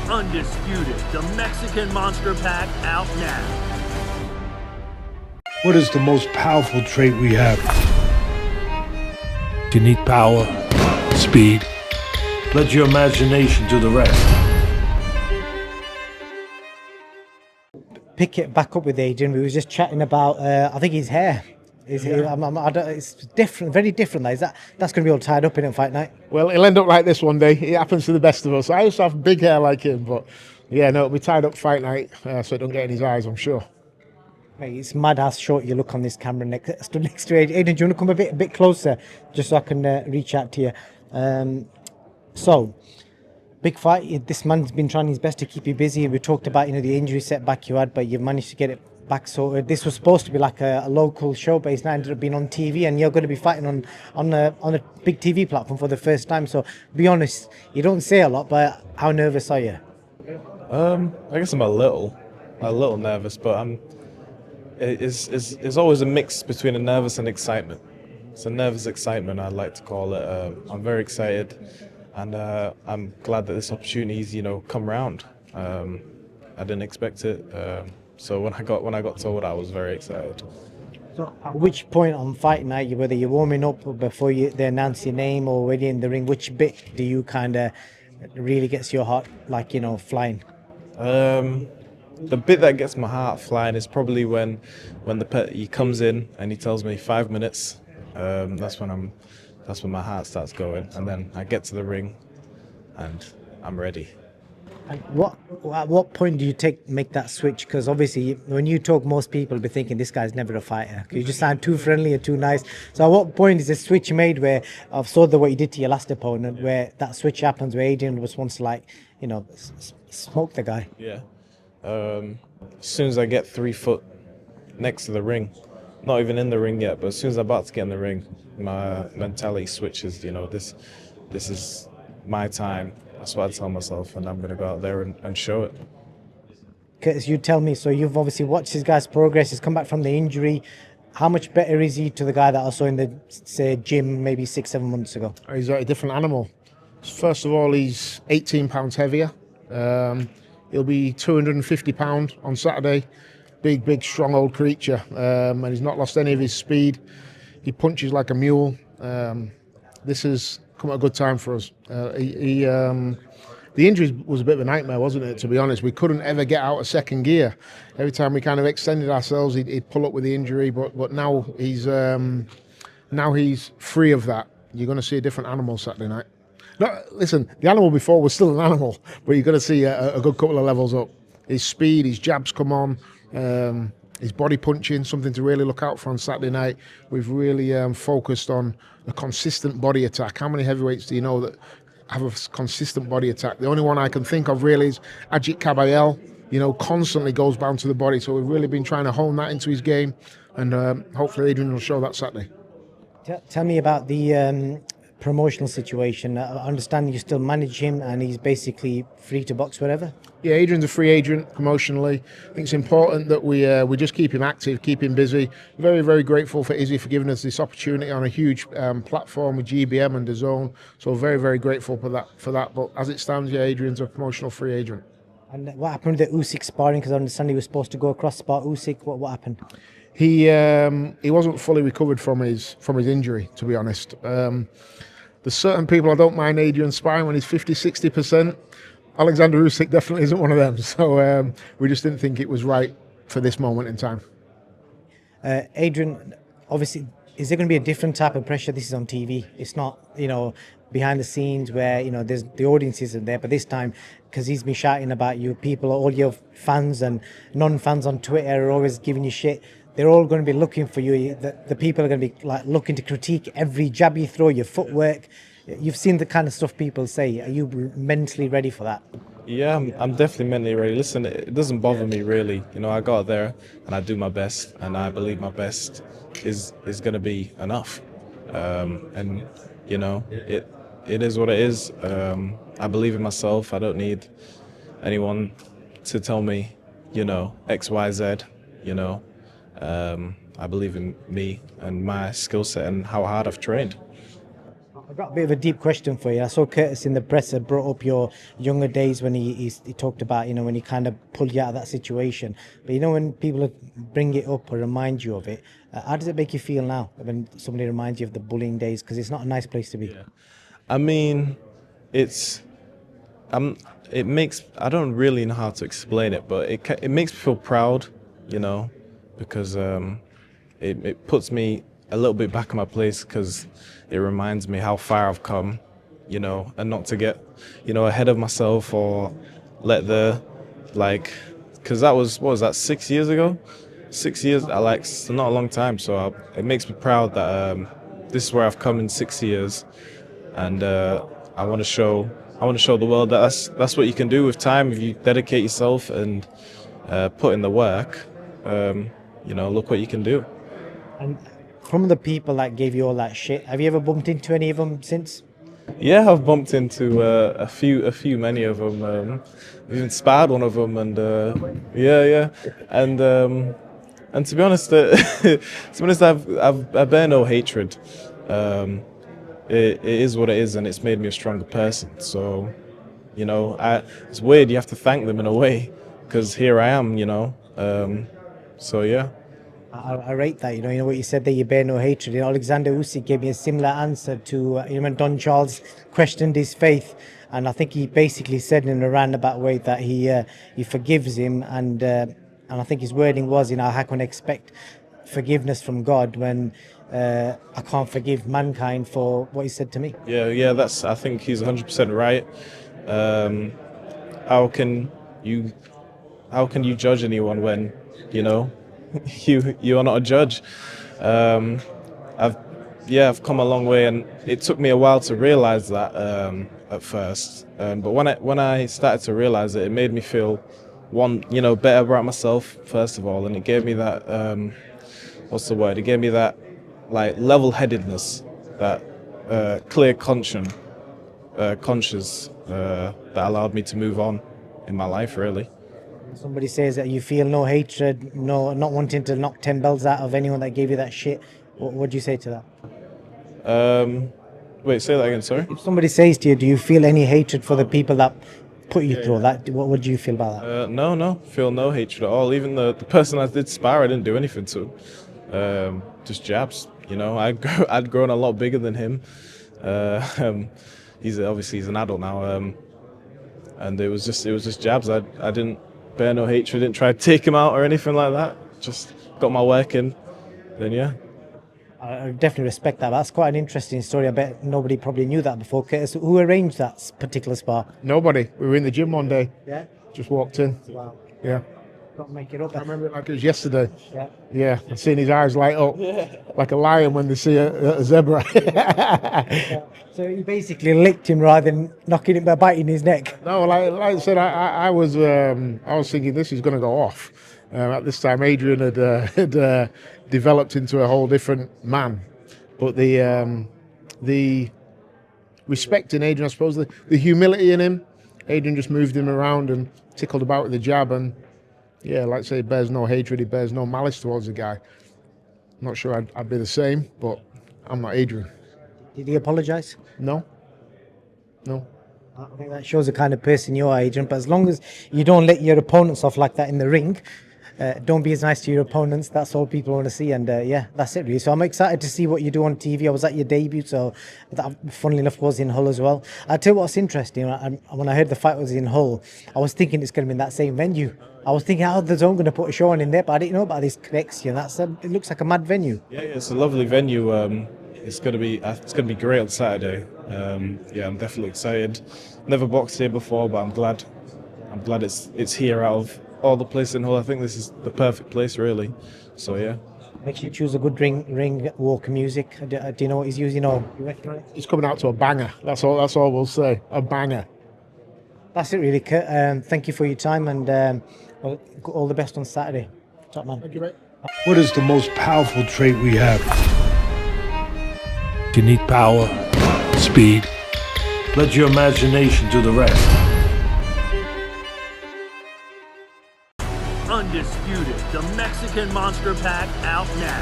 Undisputed, the Mexican Monster Pack out now. What is the most powerful trait we have? You need power, speed. Let your imagination do the rest. Pick it back up with Adrian. We were just chatting about, I think his hair. It's different, very different. That's going to be all tied up in Fight Night. Well, it'll end up like this one day. It happens to the best of us. I used to have big hair like him, but yeah, no, it'll be tied up Fight Night, so it don't get in his eyes, I'm sure. Mate, it's mad how short you look on this camera stood next to Adrian. Adrian, do you want to come a bit closer, just so I can reach out to you? So, big fight. This man's been trying his best to keep you busy. We talked about the injury setback you had, but you've managed to get it back sorted. This was supposed to be like a local show, but it's now ended up being on TV, and you're going to be fighting on a big TV platform for the first time. So, be honest, you don't say a lot, but how nervous are you? I guess I'm a little nervous, but it's always a mix between a nervous and excitement. It's a nervous excitement, I'd like to call it. I'm very excited, and I'm glad that this opportunity's come around. I didn't expect it, so when I got told, I was very excited. So, at which point on Fight Night, whether you're warming up or before they announce your name or already in the ring, which bit do you kind of really gets your heart flying? The bit that gets my heart flying is probably when he comes in and he tells me 5 minutes. That's when my heart starts going, and then I get to the ring, and I'm ready. And at what point do you make that switch? Because obviously, when you talk, most people will be thinking this guy's never a fighter. You just sound too friendly or too nice. So at what point is the switch made where I've saw what you did to your last opponent, where that switch happens, where Adrian was once smoke the guy? Yeah. As soon as I get 3 foot next to the ring, not even in the ring yet, but as soon as I'm about to get in the ring, my mentality switches. This is my time. That's what I tell myself, and I'm going to go out there and show it. Because you tell me, so you've obviously watched this guy's progress. He's come back from the injury. How much better is he to the guy that I saw in the gym maybe 6-7 months ago? He's a different animal. First of all, he's 18 pounds heavier. He'll be 250 pounds on Saturday. Big, strong old creature, and he's not lost any of his speed. He punches like a mule. This has come at a good time for us. The injury was a bit of a nightmare, wasn't it, to be honest? We couldn't ever get out of second gear. Every time we kind of extended ourselves, he'd pull up with the injury, but now he's free of that. You're going to see a different animal Saturday night. No, listen, the animal before was still an animal, but you're going to see a good couple of levels up. His speed, his jabs come on, his body punching, something to really look out for on Saturday night. We've really focused on a consistent body attack. How many heavyweights do you know that have a consistent body attack? The only one I can think of really is Ajit Kabayel. Constantly goes bound to the body. So we've really been trying to hone that into his game, and hopefully Adrian will show that Saturday. Tell me about the promotional situation. I understand you still manage him, and he's basically free to box wherever. Yeah, Adrian's a free agent promotionally. I think it's important that we just keep him active, keep him busy. Very, very grateful for Izzy for giving us this opportunity on a huge platform with GBM and DAZN. So very, very grateful for that. But as it stands, yeah, Adrian's a promotional free agent. And what happened with the Usyk sparring? Because I understand he was supposed to go across spar Usyk. What happened? He wasn't fully recovered from his injury, to be honest. There's certain people I don't mind Adrian sparring when he's 50-60%. Alexander Usyk definitely isn't one of them. So we just didn't think it was right for this moment in time. Adrian, obviously, is there going to be a different type of pressure? This is on TV. It's not, behind the scenes where, there's the audience isn't there. But this time, because he's been shouting about you, people, all your fans and non-fans on Twitter are always giving you shit. They're all going to be looking for you. The people are going to be looking to critique every jab you throw, your footwork. You've seen the kind of stuff people say. Are you mentally ready for that? Yeah, I'm definitely mentally ready. Listen, it doesn't bother me really. I go out there and I do my best, and I believe my best is going to be enough. And it is what it is. I believe in myself. I don't need anyone to tell me, X, Y, Z. I believe in me and my skill set and how hard I've trained. I've got a bit of a deep question for you. I saw Curtis in the press had brought up your younger days when he talked about, when he kind of pulled you out of that situation. But when people bring it up or remind you of it, how does it make you feel now when somebody reminds you of the bullying days? Because it's not a nice place to be. Yeah. I mean, it makes, I don't really know how to explain it, but it makes me feel proud, because it puts me a little bit back in my place, because it reminds me how far I've come, and not to get, ahead of myself or let because that was, what was that, 6 years ago? 6 years, it's not a long time, so it makes me proud that this is where I've come in 6 years, and I want to show the world that that's what you can do with time if you dedicate yourself and put in the work. Look what you can do. And from the people that gave you all that shit, have you ever bumped into any of them since? Yeah, I've bumped into many of them. Even sparred one of them, and yeah, and to be honest, I bear no hatred. It is what it is, and it's made me a stronger person. So, it's weird. You have to thank them in a way, because here I am. So yeah. I rate that. You know what you said there. You bear no hatred. Alexander Usyk gave me a similar answer to when Don Charles questioned his faith, and I think he basically said in a roundabout way that he forgives him, and I think his wording was, how can I expect forgiveness from God when I can't forgive mankind for what he said to me? Yeah. I think he's 100% right. How can you judge anyone when you are not a judge? I've come a long way, and it took me a while to realize that at first. But when I started to realize it made me feel better about myself first of all, and it gave me that what's the word? It gave me that level-headedness, that clear conscience that allowed me to move on in my life, really. Somebody says that you feel no hatred, not wanting to knock 10 bells out of anyone that gave you that shit. What do you say to that? Wait, say that again, sorry? If somebody says to you, do you feel any hatred for the people that put you through that? What do you feel about that? No, feel no hatred at all. Even the person I did spar, I didn't do anything to. Just jabs. I'd grown a lot bigger than him. He's an adult now, and it was just jabs. I didn't bear no hatred. Didn't try to take him out or anything like that. Just got my work in. Then yeah. I definitely respect that. That's quite an interesting story. I bet nobody probably knew that before. Curtis, who arranged that particular spar? Nobody. We were in the gym one day. Yeah. Just walked in. Wow. Yeah. Got to make it up. I remember it like it was yesterday. Yeah. Yeah. I've seen his eyes light up like a lion when they see a zebra. Yeah. So you basically licked him rather than knocking him by biting his neck. No, like I said, I was thinking this is going to go off. At this time, Adrian had developed into a whole different man. But the respect in Adrian, I suppose, the humility in him, Adrian just moved him around and tickled about with the jab. And yeah, like I say, he bears no hatred, he bears no malice towards the guy. I'm not sure I'd be the same, but I'm not Adrian. Did he apologise? No. I think that shows the kind of person you are, Adrian. But as long as you don't let your opponents off like that in the ring, don't be as nice to your opponents. That's all people want to see. And yeah, that's it really. So I'm excited to see what you do on TV. I was at your debut, so that, funnily enough, was in Hull as well. I'll tell you what's interesting. When I heard the fight was in Hull, I was thinking it's going to be in that same venue. I was thinking, how the Zone going to put a show on in there? But I didn't know about this connection. It looks like a mad venue. Yeah, it's a lovely venue. It's gonna be great on Saturday. Yeah, I'm definitely excited. Never boxed here before, but I'm glad it's here out of all the places in Hull. I think this is the perfect place, really. So yeah. Make sure you choose a good ring walk music. Do you know what he's using? Or you recognise? He's coming out to a banger. That's all we'll say. A banger. That's it, really, Kurt. Thank you for your time, and all the best on Saturday. Top man. Thank you, mate. What is the most powerful trait we have? You need power, speed. Let your imagination do the rest. Undisputed, the Mexican Monster Pack out now.